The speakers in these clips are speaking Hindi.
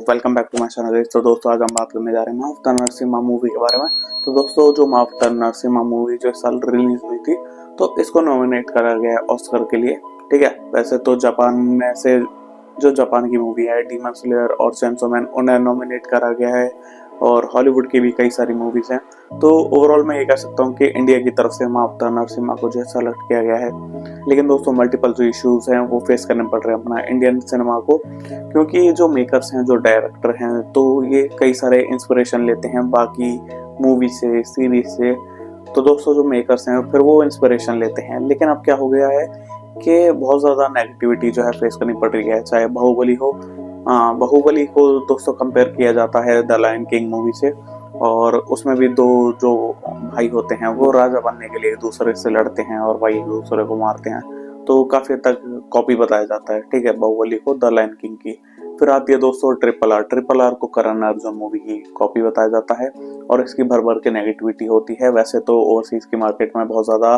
Welcome back to my channel. तो दोस्तों आज हम बात करने जा रहे हैं मावतर नरसिम्हा मूवी के बारे में। तो दोस्तों जो मावतर नरसिम्हा मूवी जो इस साल रिलीज हुई थी, तो इसको नॉमिनेट करा गया है ऑस्कर के लिए। ठीक है, वैसे तो जापान में से जो जापान की मूवी है डीमन स्लेयर और चेनसो मैन, उन्हें नॉमिनेट करा गया है और हॉलीवुड की भी कई सारी मूवीज हैं। तो ओवरऑल मैं ये कह सकता हूँ कि इंडिया की तरफ से मावतर नरसिम्हा को जो है सेलेक्ट किया गया है। लेकिन दोस्तों मल्टीपल जो इश्यूज हैं वो फेस करने पड़ रहे हैं अपना इंडियन सिनेमा को, क्योंकि जो मेकर्स हैं जो डायरेक्टर हैं तो ये कई सारे इंस्पिरेशन लेते हैं बाकी मूवी से, सीरीज से। तो दोस्तों जो मेकर्स हैं फिर वो इंस्पिरेशन लेते हैं, लेकिन अब क्या हो गया है कि बहुत ज़्यादा नेगेटिविटी जो है फेस करनी पड़ रही है। चाहे बाहुबली हो, बाहुबली को दोस्तों कंपेयर किया जाता है द लायन किंग मूवी से, और उसमें भी दो जो भाई होते हैं वो राजा बनने के लिए एक दूसरे से लड़ते हैं और भाई एक दूसरे को मारते हैं। तो काफी हद तक कॉपी बताया जाता है, ठीक है, बाहुबली को द लायन किंग की। फिर आती है दोस्तों ट्रिपल आर को करण अर्जुन मूवी की कॉपी बताया जाता है और इसकी भर भर के नेगेटिविटी होती है। वैसे तो ओवरसीज की मार्केट में बहुत ज्यादा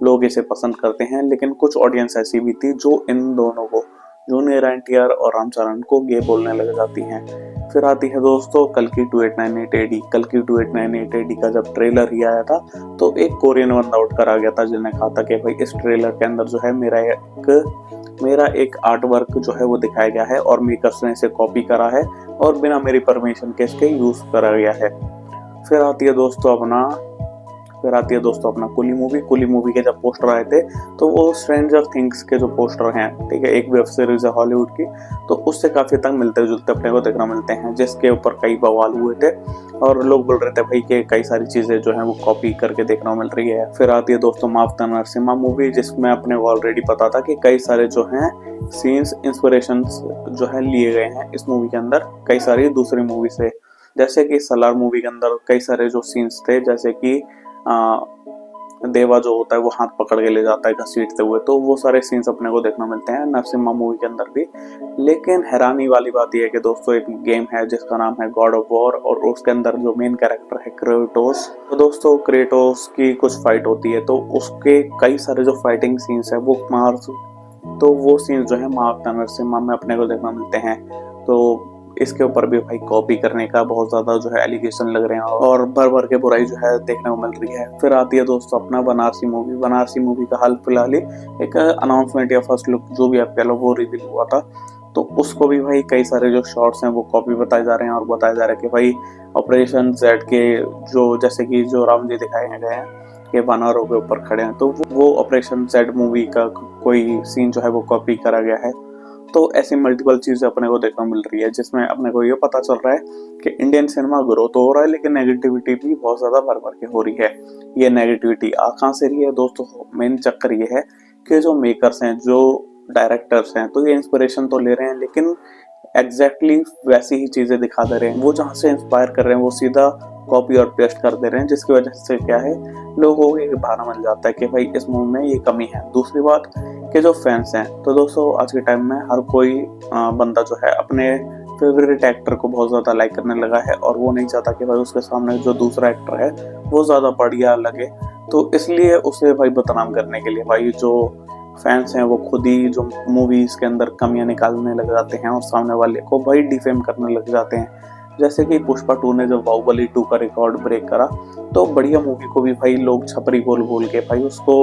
लोग इसे पसंद करते हैं, लेकिन कुछ ऑडियंस ऐसी भी थी जो इन दोनों को, जूनियर एनटीआर और रामचरण को गे बोलने लग जाती हैं। फिर आती है दोस्तों कल्कि 2898 एडी। कल्कि 2898 एडी का जब ट्रेलर ही आया था तो एक कोरियन बंदा उठ कर आ गया था जिसने कहा था कि भाई इस ट्रेलर के अंदर जो है मेरा एक आर्ट वर्क जो है वो दिखाया गया है और मेकर्स ने इसे कॉपी करा है और बिना मेरी परमिशन के इसके यूज करा गया है। फिर आती है दोस्तों अपना कुली मूवी के जब पोस्टर आए थे तो वो स्ट्रेंजर थिंग्स के जो पोस्टर हैं, ठीक है, एक वेब सीरीज है हॉलीवुड की, तो उससे काफी तक मिलते जुलते अपने को देखना मिलते हैं, जिसके ऊपर कई बवाल हुए थे और लोग बोल रहे थे भाई कि कई सारी चीजें जो है वो कॉपी करके देखना मिल रही है। फिर आती है दोस्तों मावतर नरसिम्हा मूवी, जिसमें अपने को ऑलरेडी पता था कि कई सारे जो हैं सीन्स इंस्पिरेशन जो है लिए गए हैं इस मूवी के अंदर कई सारी दूसरी मूवी से। जैसे कि सलार मूवी के अंदर कई सारे जो सीन्स थे, जैसे कि देवा जो होता है वो हाथ पकड़ के ले जाता है घसीटते हुए, तो वो सारे सीन्स अपने को देखने मिलते हैं नरसिम्हा मूवी के अंदर भी। लेकिन हैरानी वाली बात यह है कि दोस्तों एक गेम है जिसका नाम है गॉड ऑफ वॉर और उसके अंदर जो मेन कैरेक्टर है क्रेटोस, तो दोस्तों क्रेटोस की कुछ फाइट होती है तो उसके कई सारे जो फाइटिंग सीन्स है वो सीन्स जो है मावतर नरसिम्हा में अपने को देखने मिलते हैं। तो इसके ऊपर भी भाई कॉपी करने का बहुत ज्यादा जो है एलिगेशन लग रहे हैं और भर भर के बुराई जो है देखने को मिल रही है। फिर आती है दोस्तों अपना बनारसी मूवी का हाल फिलहाल ही एक अनाउंसमेंट या फर्स्ट लुक जो भी आप कह लो वो रिवील हुआ था, तो उसको भी भाई कई सारे जो शॉट्स हैं वो कॉपी बताए जा रहे हैं और बताया जा रहा है कि भाई ऑपरेशन जेड के जो जैसे कि जो राम जी दिखाए गए हैं कि वानरों के ऊपर खड़े हैं, तो वो ऑपरेशन जेड मूवी का कोई सीन जो है वो कॉपी करा गया है। तो ऐसी मल्टीपल चीजें अपने को देखने मिल रही है जिसमें अपने को ये पता चल रहा है कि इंडियन सिनेमा ग्रो तो हो रहा है लेकिन नेगेटिविटी भी बहुत ज्यादा भर भर के हो रही है। ये नेगेटिविटी आ कहाँ से रही है दोस्तों? मेन चक्कर ये है कि जो मेकर्स हैं, जो डायरेक्टर्स हैं, तो ये इंस्पिरेशन तो ले रहे हैं लेकिन एग्जैक्टली वैसी ही चीजें दिखा दे रहे हैं। वो जहाँ से इंस्पायर कर रहे हैं वो सीधा कॉपी और पेस्ट कर दे रहे हैं, जिसकी वजह से क्या है, लोगों को एक भावना मिल जाता है कि भाई इस मूवी में ये कमी है। दूसरी बात कि जो फैंस हैं, तो दोस्तों आज के टाइम में हर कोई बंदा जो है अपने फेवरेट एक्टर को बहुत ज्यादा लाइक करने लगा है और वो नहीं चाहता कि भाई उसके सामने जो दूसरा एक्टर है वो ज्यादा बढ़िया लगे। तो इसलिए उसे भाई बदनाम करने के लिए भाई जो फैंस हैं वो खुद ही जो मूवीज के अंदर कमियां निकालने लग जाते हैं और सामने वाले को भाई डिफेम करने लग जाते हैं। जैसे कि पुष्पा 2 ने जब बाहुबली 2 का रिकॉर्ड ब्रेक करा तो बढ़िया मूवी को भी भाई लोग छपरी बोल के भाई उसको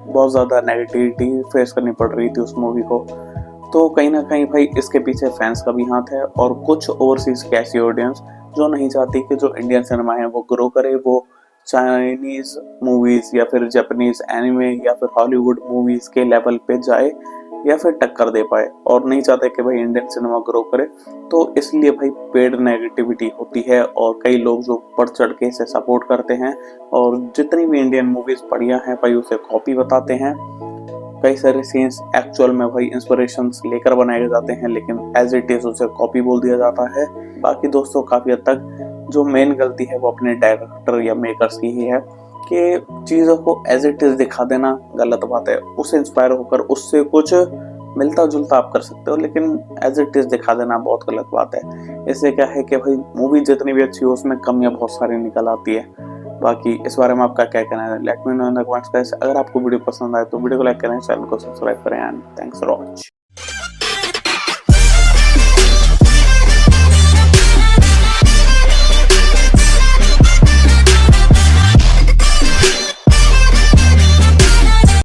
बहुत ज्यादा नेगेटिविटी फेस करनी पड़ रही थी उस मूवी को। तो कहीं ना कहीं भाई इसके पीछे फैंस का भी हाथ है और कुछ ओवरसीज की ऐसी ऑडियंस जो नहीं चाहती कि जो इंडियन सिनेमा है वो ग्रो करे, वो चाइनीज मूवीज या फिर जापानीज एनिमे या फिर हॉलीवुड मूवीज के लेवल पे जाए या फिर टक्कर दे पाए, और नहीं चाहते कि भाई इंडियन सिनेमा ग्रो करे। तो इसलिए भाई पेड नेगेटिविटी होती है और कई लोग जो बढ़ चढ़ के इसे सपोर्ट करते हैं और जितनी भी इंडियन मूवीज बढ़िया हैं भाई उसे कॉपी बताते हैं। कई सारे सीन्स एक्चुअल में भाई इंस्पिरेशंस लेकर बनाए जाते हैं लेकिन एज इट इज उसे कॉपी बोल दिया जाता है। बाकी दोस्तों काफी हद तक जो मेन गलती है वो अपने डायरेक्टर या मेकर्स की ही है कि चीजों को एज इट इज दिखा देना गलत बात है। उससे इंस्पायर होकर उससे कुछ मिलता जुलता आप कर सकते हो, लेकिन एज इट इज दिखा देना बहुत गलत बात है। इससे क्या है कि भाई मूवी जितनी भी अच्छी हो उसमें कमियां बहुत सारी निकल आती है। बाकी इस बारे में आपका क्या कहना है, let me know in the comments guys. अगर आपको वीडियो पसंद आए तो वीडियो को लाइक करें, चैनल को सब्सक्राइब करें एंड थैंक्स फॉर वॉचिंग।